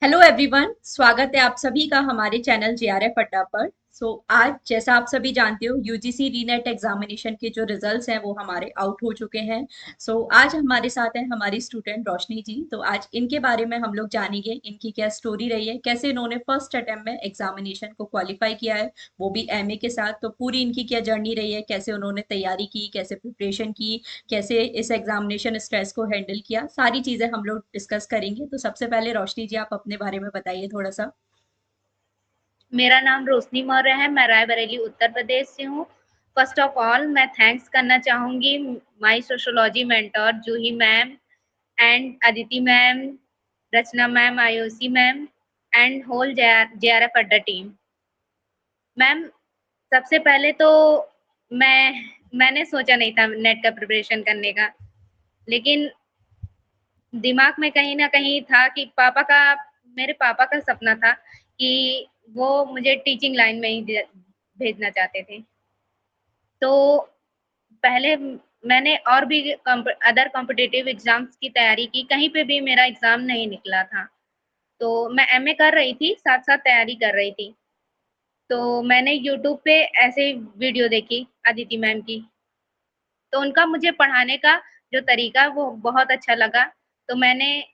Hello everyone, स्वागत है आप सभी का हमारे चैनल जेआरएफ अड्डा पर। आज जैसा आप सभी जानते हो, यूजीसी रीनेट एग्जामिनेशन के जो रिजल्ट्स हैं वो हमारे आउट हो चुके हैं। आज हमारे साथ है हमारी स्टूडेंट रोशनी जी। तो आज इनके बारे में हम लोग जानेंगे, इनकी क्या स्टोरी रही है, कैसे इन्होंने फर्स्ट अटेम्प्ट में एग्जामिनेशन को क्वालिफाई किया है, वो भी एमए के साथ। तो पूरी इनकी क्या जर्नी रही है, कैसे उन्होंने तैयारी की, कैसे प्रिपरेशन की, कैसे इस एग्जामिनेशन स्ट्रेस को हैंडल किया, सारी चीजें हम लोग डिस्कस करेंगे। तो सबसे पहले रोशनी जी, आप अपने बारे में बताइए थोड़ा सा। मेरा नाम रोशनी मौर्य है। मैं रायबरेली उत्तर प्रदेश से हूँ। फर्स्ट ऑफ ऑल मैं थैंक्स करना चाहूँगी my sociology mentor Juhi ma'am and Aditi ma'am, Rachna ma'am, Ayushi ma'am and whole JRF Adda team. Ma'am, सबसे पहले तो मैंने सोचा नहीं था नेट का प्रिपरेशन करने का, लेकिन दिमाग में कहीं न कहीं था कि मेरे पापा का सपना था कि वो मुझे टीचिंग लाइन में ही भेजना चाहते थे। तो पहले मैंने और भी अदर कॉम्पिटिटिव एग्जाम्स की तैयारी की, कहीं पे भी मेरा एग्जाम नहीं निकला था। तो मैं एमए कर रही थी, साथ साथ तैयारी कर रही थी। तो मैंने यूट्यूब पे ऐसे वीडियो देखी अदिति मैम की, तो उनका मुझे पढ़ाने का जो तरीका वो बहुत अच्छा लगा। तो मैंने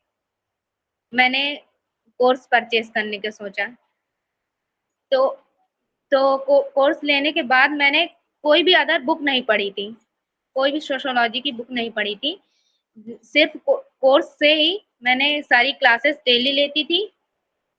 कोर्स परचेज करने का सोचा। तो कोर्स लेने के बाद मैंने कोई भी अदर बुक नहीं पढ़ी थी, कोई भी सोशियोलॉजी की बुक नहीं पढ़ी थी। सिर्फ कोर्स से ही मैंने सारी क्लासेस डेली लेती थी।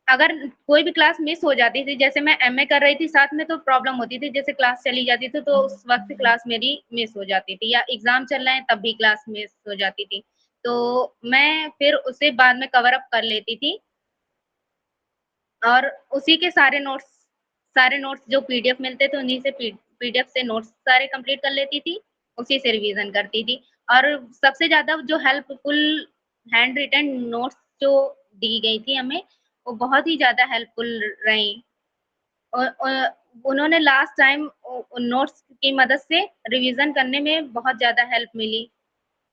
अगर कोई भी क्लास मिस हो जाती थी, जैसे मैं एमए कर रही थी साथ में, तो प्रॉब्लम होती थी, जैसे क्लास चली जाती थी तो उस वक्त क्लास मेरी मिस हो जाती थी, या एग्जाम चल रहे हैं तब भी क्लास मिस हो जाती थी। तो मैं फिर उसे बाद में कवर अप कर लेती थी, और उसी के सारे नोट्स जो पीडीएफ मिलते थे, उन्हीं से पीडीएफ से नोट्स सारे कंप्लीट कर लेती थी, उसी से रिवीजन करती थी। और सबसे ज़्यादा जो हेल्पफुल हैंड रिटन नोट्स जो दी गई थी हमें, वो बहुत ही ज़्यादा हेल्पफुल रहीं। उन्होंने लास्ट टाइम नोट्स की मदद से रिवीजन करने में बहुत ज़्यादा हेल्प मिली।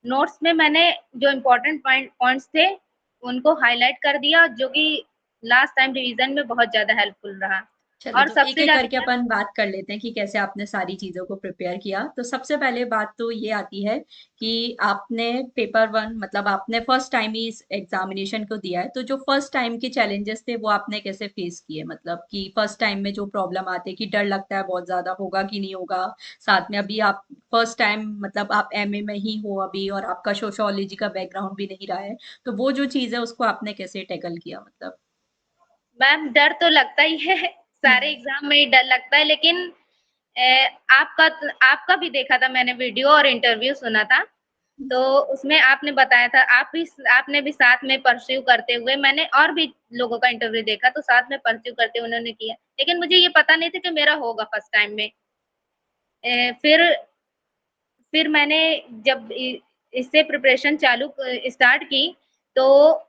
नोट्स में मैंने जो इम्पोर्टेंट पॉइंट्स थे, उनको हाइलाइट कर दिया, जो कि लास्ट टाइम रिवीजन में बहुत ज़्यादा हेल्पफुल रहा। चलो, और तो एक सबसे एक करके ज़्यादा अपन बात कर लेते हैं कि कैसे आपने सारी चीजों को प्रिपेयर किया। तो सबसे पहले बात तो ये आती है कि आपने पेपर वन, मतलब आपने फर्स्ट टाइम ही इस एग्जामिनेशन को दिया है। तो जो फर्स्ट टाइम के चैलेंजेस थे वो आपने कैसे फेस किए, मतलब कि फर्स्ट टाइम में जो प्रॉब्लम आते कि डर लगता है बहुत ज्यादा, होगा कि नहीं होगा। साथ में अभी आप फर्स्ट टाइम, मतलब आप एमए में ही हो अभी, और आपका सोशियोलॉजी का बैकग्राउंड भी नहीं रहा है। तो वो जो चीज है उसको आपने कैसे टैकल किया, मतलब। मैम, डर तो लगता ही है, सारे हम्म। एग्ज़ाम में ही डर लगता है, लेकिन आपका आपका भी देखा था मैंने, वीडियो और इंटरव्यू सुना था। तो उसमें आपने बताया था, आपने भी साथ में परस्यू करते हुए, मैंने और भी लोगों का इंटरव्यू देखा, तो साथ में परस्यू करते उन्होंने किया। लेकिन मुझे ये पता नहीं था कि मेरा होगा फर्स्ट टाइम में। फिर मैंने जब इससे प्रिपरेशन स्टार्ट की, तो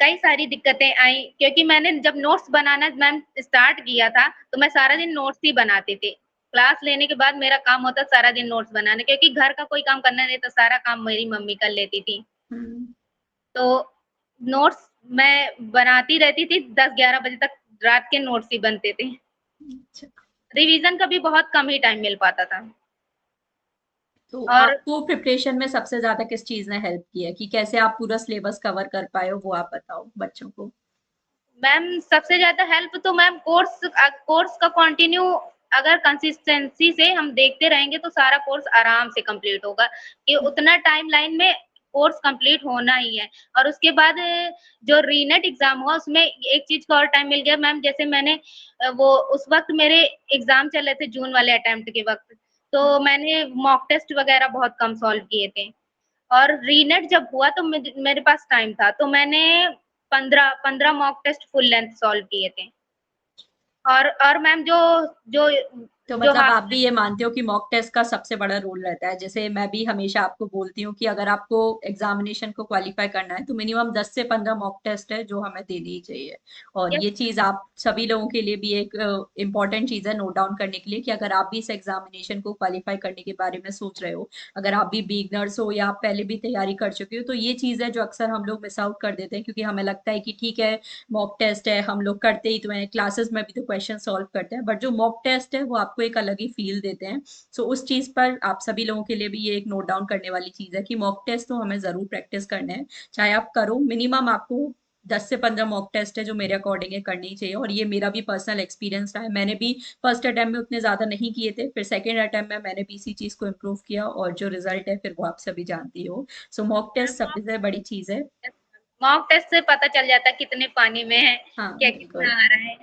कई सारी दिक्कतें आई, क्योंकि मैंने जब नोट्स बनाना मैम स्टार्ट किया था, तो मैं सारा दिन नोट्स ही बनाती थी। क्लास लेने के बाद मेरा काम होता सारा दिन नोट्स बनाना, क्योंकि घर का कोई काम करना नहीं था, सारा काम मेरी मम्मी कर लेती थी। हम्म। तो नोट्स मैं बनाती रहती थी, 10-11 बजे तक रात के नोट्स ही बनते थे। अच्छा। रिवीजन का भी बहुत कम ही टाइम मिल पाता था। तो और आपको प्रिपरेशन में सबसे ज्यादा किस चीज ने हेल्प किया, कि कैसे आप पूरा सिलेबस कवर कर पाए हो, वो आप बताओ बच्चों को। मैम, सबसे ज़्यादा हेल्प तो मैम कोर्स का कंटिन्यू, अगर कंसिस्टेंसी से हम देखते रहेंगे तो सारा कोर्स आराम से कंप्लीट होगा, कि उतना टाइमलाइन में कोर्स कंप्लीट होना ही है। और उसके बाद जो रीनेट एग्ज़ाम हुआ, उसमें एक चीज़ का और टाइम मिल गया मैम, जैसे मैंने वो उस वक़्त मेरे एग्ज़ाम चल रहे थे जून वाले अटेम्प्ट के वक़्त, तो मैंने मॉक टेस्ट वग़ैरह बहुत कम सॉल्व किए थे। और रीनेट जब हुआ तो मेरे पास टाइम था, तो मैंने 15 mock test full length solve किए थे। और मैम, जो जो तो जो मतलब हाफ। आप भी ये मानते हो कि मॉक टेस्ट का सबसे बड़ा रोल रहता है? जैसे मैं भी हमेशा आपको बोलती हूँ कि अगर आपको एग्जामिनेशन को क्वालिफाई करना है तो मिनिमम 10 से 15 मॉक टेस्ट है जो हमें देनी ही चाहिए। और यस ये चीज आप सभी लोगों के लिए भी एक इम्पॉर्टेंट चीज है नोट डाउन करने के लिए, कि अगर आप भी इस एग्जामिनेशन को क्वालिफाई करने के बारे में सोच रहे हो, अगर आप भी बिगनर्स हो या आप पहले भी तैयारी कर चुके हो, तो ये चीज है जो अक्सर हम लोग मिस आउट कर देते हैं, क्योंकि हमें लगता है कि ठीक है मॉक टेस्ट है हम लोग करते ही तो हैं, क्लासेस में भी तो क्वेश्चन सॉल्व करते हैं, बट जो मॉक टेस्ट है वो आपको एक अलग ही फील देते हैं। सो उस चीज पर आप सभी लोगों के लिए भी ये एक नोट डाउन करने वाली चीज है कि मॉक टेस्ट तो हमें जरूर प्रैक्टिस करने हैं, चाहे आप करो, मिनिमम आपको 10 से 15 मॉक टेस्ट है जो मेरे अकॉर्डिंग है करनी ही चाहिए। और ये मेरा भी पर्सनल एक्सपीरियंस रहा है, मैंने भी फर्स्ट अटेम्प्ट में उतने ज्यादा नहीं किए थे, फिर सेकेंड अटेम्प्ट में मैंने भी इसी चीज को इम्प्रूव किया, और जो रिजल्ट है फिर वो आप सभी जानती हो। सो मॉक टेस्ट मैम, सबसे बड़ी चीज है। मॉक टेस्ट से पता चल जाता है कितने पानी में है, हाँ क्या बिल्कुल। कितना आ रहा है।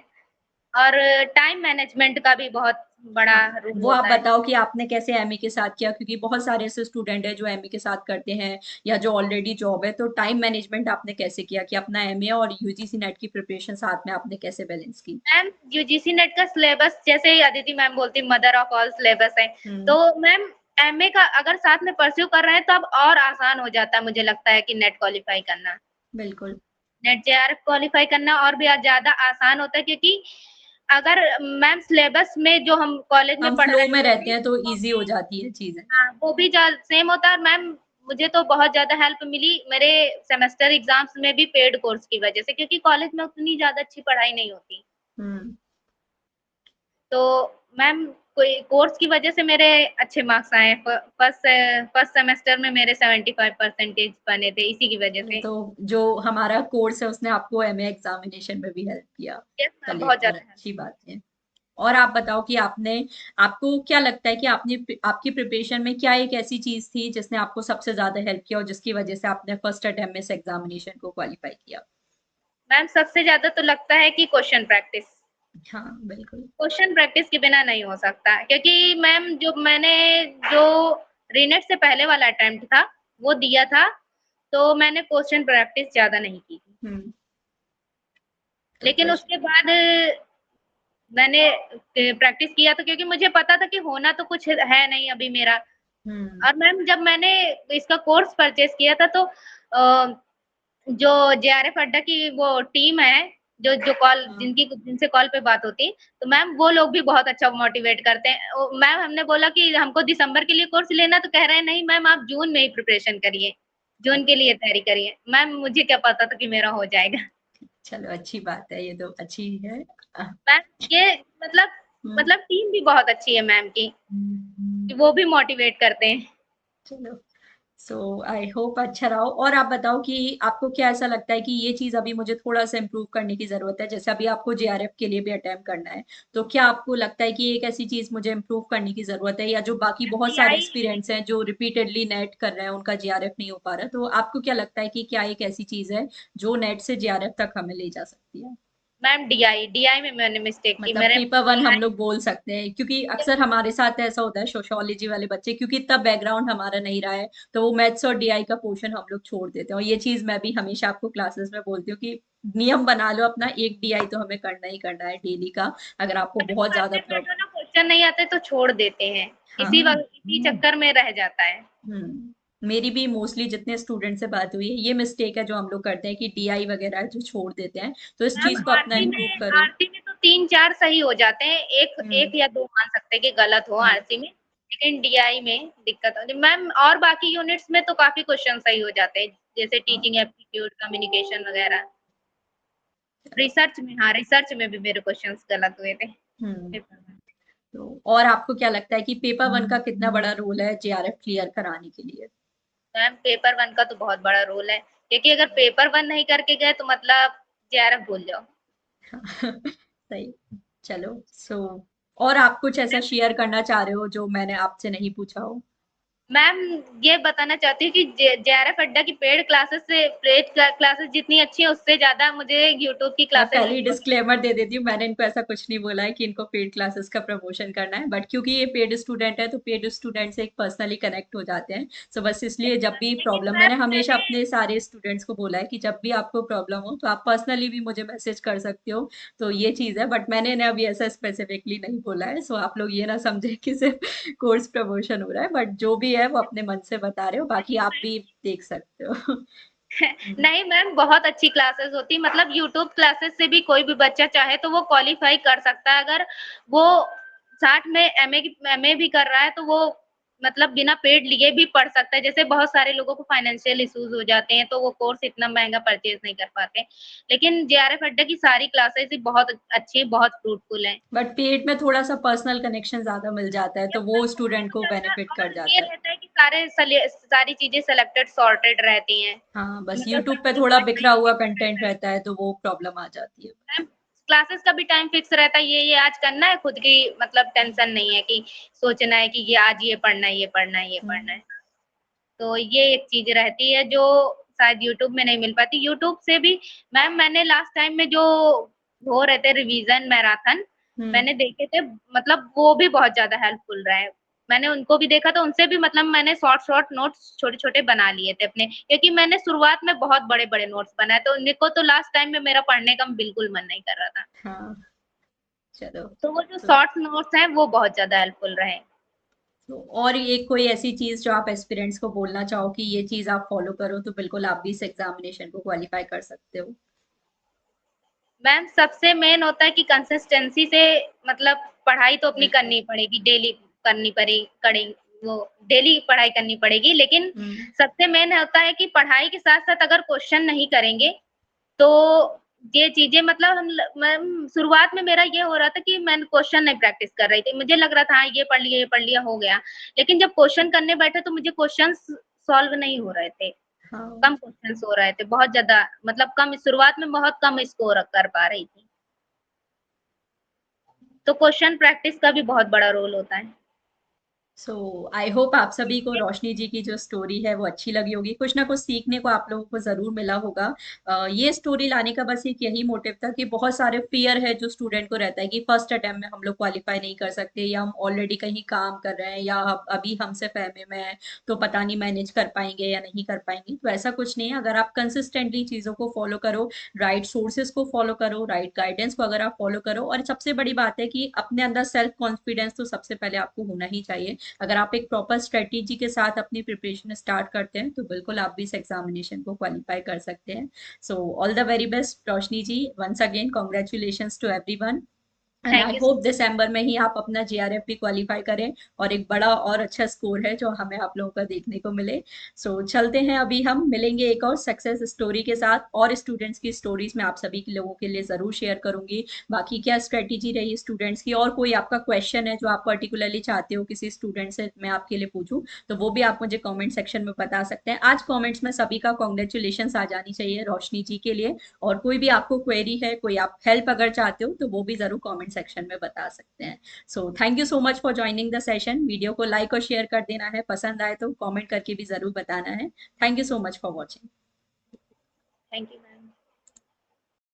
और टाइम मैनेजमेंट का भी बहुत बड़ा हाँ, रोल वो आप होता है। बताओ कि आपने कैसे एमए के साथ किया, क्योंकि बहुत सारे ऐसे स्टूडेंट हैं जो एमए के साथ करते हैं या जो ऑलरेडी जॉब है, तो टाइम मैनेजमेंट आपने कैसे किया कि अपना एमए और यूजीसी नेट की प्रिपरेशन साथ में आपने कैसे बैलेंस की? मैम यूजीसी नेट का सिलेबस जैसे ही अदिति मैम बोलती मदर ऑफ ऑल सिलेबस है, हम्म। तो मैम एमए का अगर साथ में परस्यू कर रहे हैं तो अब और आसान हो जाता है, मुझे लगता है कि नेट क्वालिफाई करना, बिल्कुल। नेट जेआरएफ क्वालिफाई करना और भी ज्यादा आसान होता है, क्योंकि अगर मैम सिलेबस में जो हम कॉलेज में हम पढ़ रहे फ्लो हैं में वो रहते भी हैं तो इजी हो जाती है चीजें। हाँ, वो भी सेम होता है। और मैम मुझे तो बहुत ज्यादा हेल्प मिली मेरे सेमेस्टर एग्जाम्स में भी पेड कोर्स की वजह से, क्योंकि कॉलेज में उतनी ज्यादा अच्छी पढ़ाई नहीं होती। हम्म। तो मैम कोई कोर्स की वजह से मेरे अच्छे मार्क्स आए। फर्स्ट फर्स्ट सेमेस्टर में मेरे 75% बने थे इसी की वजह से। तो जो हमारा कोर्स है उसने आपको एमए एग्जामिनेशन में भी हेल्प किया। यस मैम, चलिए, बहुत और ज्यादा हेल्प। अच्छी बात है। और आप बताओ कि आपने, आपको क्या लगता है कि आपने आपकी प्रिपरेशन में क्या एक ऐसी चीज थी जिसने आपको सबसे ज्यादा हेल्प किया और जिसकी वजह से आपने फर्स्ट अटेम्प्ट में इस एग्जामिनेशन को क्वालिफाई किया? मैम सबसे ज्यादा तो लगता है कि क्वेश्चन प्रैक्टिस। हाँ बिल्कुल। क्वेश्चन प्रैक्टिस के बिना नहीं हो सकता, क्योंकि मैम जो रीनेट से पहले वाला अटेम्प्ट था वो दिया था, तो मैंने क्वेश्चन प्रैक्टिस ज्यादा नहीं की थी। हम्म। तो लेकिन क्वेश्चन। उसके बाद मैंने प्रैक्टिस किया, तो क्योंकि मुझे पता था कि होना तो कुछ है नहीं अभी मेरा। हम्म। और मैम जब मैंने इसका कोर्स परचेज किया था, तो जो जेआरएफ अड्डा की वो टीम है, जो जो कॉल हाँ। जिनकी जिनसे कॉल पे बात होती, तो मैम वो लोग भी बहुत अच्छा मोटिवेट करते हैं। मैम हमने बोला कि हमको दिसंबर के लिए कोर्स लेना, तो कह रहे हैं नहीं मैम आप जून में ही प्रिपरेशन करिए, जून के लिए तैयारी करिए। मैम मुझे क्या पता था कि मेरा हो जाएगा। चलो अच्छी बात है, ये तो अच्छी है। मैम ये मतलब हम्म। टीम भी बहुत अच्छी है मैम की, कि हम्म। वो भी मोटिवेट करते हैं। चलो, सो आई होप अच्छा रहा हो। और आप बताओ कि आपको क्या ऐसा लगता है कि ये चीज अभी मुझे थोड़ा सा इम्प्रूव करने की जरूरत है, जैसे अभी आपको जेआरएफ के लिए भी अटेम्प्ट करना है, तो क्या आपको लगता है कि एक ऐसी चीज मुझे इम्प्रूव करने की जरूरत है, या जो बाकी बहुत सारे एफटीआई एस्पिरेंट्स हैं जो रिपीटेडली नेट कर रहे हैं उनका जेआरएफ नहीं हो पा रहा, तो आपको क्या लगता है कि क्या एक ऐसी चीज है जो नेट से जेआरएफ तक हमें ले जा सकती है? मैम डीआई डीआई में मैंने मिस्टेक की, मतलब मेरे पेपर वन हम डीआई। लोग बोल सकते हैं, क्योंकि अक्सर हमारे साथ ऐसा होता है सोशियोलॉजी वाले बच्चे, क्योंकि इतना बैकग्राउंड हमारा नहीं रहा है, तो वो मैथ्स और डीआई का पोर्शन हम लोग छोड़ देते हैं। और ये चीज मैं भी हमेशा आपको क्लासेस में बोलती हूँ कि नियम बना लो अपना, एक डीआई तो हमें करना ही करना है डेली का, अगर आपको बहुत ज्यादा करते हैं, बट प्रॉब्लम। वो ना क्वेश्चन नहीं आते तो छोड़ देते हैं, हाँ। इसी चक्कर में रह जाता है। मेरी भी मोस्टली जितने स्टूडेंट से बात हुई है ये मिस्टेक है जो हम लोग करते हैं कि डीआई वगैरह जो छोड़ देते हैं, तो इस मैम चीज को अपना आरसी इम्प्रूव में करो। आरसी में तो 3-4 सही हो जाते हैं, एक हम्म। एक या 2 मान सकते हैं कि गलत हो हाँ। आरसी में, लेकिन डीआई में दिक्कत हो मैम। और बाकी यूनिट्स में तो काफ़ी क्वेश्चन सही हो जाते हैं, जैसे हाँ। टीचिंग एप्टीट्यूड, कम्युनिकेशन वगैरह। चलो। रिसर्च में भी मेरे क्वेश्चंस गलत हुए थे हम्म। पेपर में। तो और आपको क्या लगता है कि पेपर वन का कितना बड़ा रोल है जेआरएफ क्लियर कराने के लिए? मैम पेपर 1 का तो बहुत बड़ा रोल है, क्योंकि अगर पेपर 1 नहीं करके गए तो मतलब जेआरएफ भूल जाओ। सही। चलो, और आप कुछ ऐसा शेयर करना चाह रहे हो जो मैंने आपसे नहीं पूछा हो? मैम ये बताना चाहती हूँ कि जेआरएफ अड्डा की पेड क्लासेस जितनी अच्छी है उससे ज्यादा मुझे यूट्यूब की मैं क्लासेस पहले ही डिस्क्लेमर दे देती हूँ, मैंने इनको ऐसा कुछ नहीं बोला है कि इनको पेड क्लासेस का प्रमोशन करना है, बट क्योंकि ये पेड स्टूडेंट है तो पेड स्टूडेंट से एक पर्सनली कनेक्ट हो जाते हैं। सो बस इसलिए जब भी लेकिन प्रॉब्लम, मैंने मैम हमेशा मैंने अपने सारे स्टूडेंट्स को बोला है कि जब भी आपको प्रॉब्लम हो तो आप पर्सनली भी मुझे मैसेज कर सकते हो। तो ये चीज़ है, बट मैंने ना अभी ऐसा स्पेसिफिकली नहीं बोला है, सो आप लोग ये ना समझे कि सिर्फ कोर्स प्रमोशन हो रहा है, बट जो भी है वो अपने मन से बता रहे हो, बाकी आप भी देख सकते हो। नहीं मैम बहुत अच्छी क्लासेस होती, मतलब यूट्यूब क्लासेस से भी कोई भी बच्चा चाहे तो वो क्वालिफाई कर सकता है। अगर वो साथ में एमए भी कर रहा है तो वो मतलब बिना पेड लिए भी पढ़ सकता है। जैसे बहुत सारे लोगों को फाइनेंशियल इश्यूज हो जाते हैं तो वो कोर्स इतना महंगा परचेज नहीं कर पाते, लेकिन जेआरएफ अड्डा की सारी क्लासेस ही बहुत अच्छी, बहुत फ्रूटफुल है। बट पेड में थोड़ा सा पर्सनल कनेक्शन ज्यादा मिल जाता है, ये तो वो पर्सनल स्टूडेंट मिल को जाता है बेनिफिट कर और ये जाता है। रहता है कि सारी चीजें सेलेक्टेड सॉर्टेड रहती हैं, हाँ, बस मतलब यूट्यूब पे सबको थोड़ा इक्वल बिखरा टाइम हुआ फिक्स कंटेंट रहता है। रहता है तो वो प्रॉब्लम आ जाती है बस। मैम क्लासेस का भी टाइम फिक्स रहता है, ये आज करना है, खुद की मतलब टेंशन नहीं है कि सोचना है कि ये आज ये पढ़ना है, ये पढ़ना है, ये पढ़ना हम्म। है। तो ये एक चीज़ रहती है जो शायद यूट्यूब में नहीं मिल पाती। यूट्यूब से भी मैम मैंने लास्ट टाइम में जो हो रहे थे रिवीजन मैराथन, हम्म। मैंने देखे थे, मतलब वो भी बहुत ज़्यादा हेल्पफुल रहे। मैंने उनको भी देखा तो उनसे भी मतलब मैंने शॉर्ट नोट्स छोटे-छोटे बना लिए थे अपने, क्योंकि मैंने शुरुआत में बहुत बड़े-बड़े नोट्स बनाए तो उन्हीं को तो लास्ट टाइम में मेरा पढ़ने का बिल्कुल मन नहीं कर रहा था। हाँ, चलो। तो वो जो तो शॉर्ट नोट्स हैं वो बहुत ज़्यादा हेल्पफुल रहे। तो और एक कोई ऐसी चीज जो आप एस्पिरेंट्स को बोलना चाहो कि ये चीज आप फॉलो करो तो बिल्कुल आप भी इस एग्जामिनेशन को क्वालिफाई कर सकते हो। मैम सबसे मेन होता है कि कंसिस्टेंसी से मतलब पढ़ाई तो अपनी करनी पड़ेगी, डेली करनी पड़े कड़ी वो डेली पढ़ाई करनी पड़ेगी, लेकिन हम्म। सबसे मेन होता है कि पढ़ाई के साथ-साथ अगर क्वेश्चन नहीं करेंगे, तो ये चीज़ें मतलब मैम शुरुआत में मेरा ये हो रहा था कि मैं क्वेश्चन नहीं प्रैक्टिस कर रही थी। मुझे लग रहा था हाँ, ये पढ़ लिया, हो गया। लेकिन जब क्वेश्चन करने बैठे तो मुझे क्वेश्चन्स सॉल्व नहीं हो रहे थे। हाँ। कम क्वेश्चन्स हो रहे थे, बहुत ज़्यादा मतलब कम, शुरुआत में बहुत कम स्कोर कर पा रही थी। तो क्वेश्चन प्रैक्टिस का भी बहुत बड़ा रोल होता है। सो आई होप आप सभी को रोशनी जी की जो स्टोरी है वो अच्छी लगी होगी, कुछ ना कुछ सीखने को आप लोगों को जरूर मिला होगा। ये स्टोरी लाने का बस एक यही मोटिव था कि बहुत सारे फियर है जो स्टूडेंट को रहता है कि फर्स्ट अटेम्प्ट में हम लोग क्वालिफाई नहीं कर सकते, या हम ऑलरेडी कहीं काम कर रहे हैं, या अभी हमसे फहमे में है तो पता नहीं मैनेज कर पाएंगे या नहीं कर पाएंगे। तो ऐसा कुछ नहीं है, अगर आप कंसिस्टेंटली चीजों को फॉलो करो, राइट सोर्सेज को फॉलो करो, राइट गाइडेंस को अगर आप फॉलो करो, और सबसे बड़ी बात है कि अपने अंदर सेल्फ कॉन्फिडेंस तो सबसे पहले आपको होना ही चाहिए। अगर आप एक प्रॉपर स्ट्रेटेजी के साथ अपनी प्रिपरेशन स्टार्ट करते हैं तो बिल्कुल आप भी इस एग्जामिनेशन को क्वालिफाई कर सकते हैं। So all the very best Roshni ji, once again congratulation to everyone, and I thank you so hope दिसंबर में ही आप अपना जेआरएफ भी क्वालिफाई करें और एक बड़ा और अच्छा स्कोर है जो हमें आप लोगों का देखने को मिले। सो चलते हैं, अभी हम मिलेंगे एक और सक्सेस स्टोरी के साथ, और स्टूडेंट्स की स्टोरीज मैं आप सभी के लोगों के लिए जरूर शेयर करूंगी। बाकी क्या स्ट्रेटेजी रही स्टूडेंट्स की, और कोई आपका क्वेश्चन है जो आप पर्टिकुलरली चाहते हो किसी स्टूडेंट से मैं आपके लिए पूछूं, तो वो भी आप मुझे कॉमेंट सेक्शन में बता सकते हैं। आज कॉमेंट्स में सभी का कॉन्ग्रेचुलेशन आ जानी चाहिए रोशनी जी के लिए। और कोई भी आपको क्वेरी है, कोई आप हेल्प अगर चाहते हो तो वो भी जरूर कमेंट सेक्शन में बता सकते हैं। So thank you so much for joining the session. Video को लाइक और शेयर कर देना है, पसंद आए तो कमेंट करके भी जरूर बताना है। Thank you so much for watching. Thank you ma'am.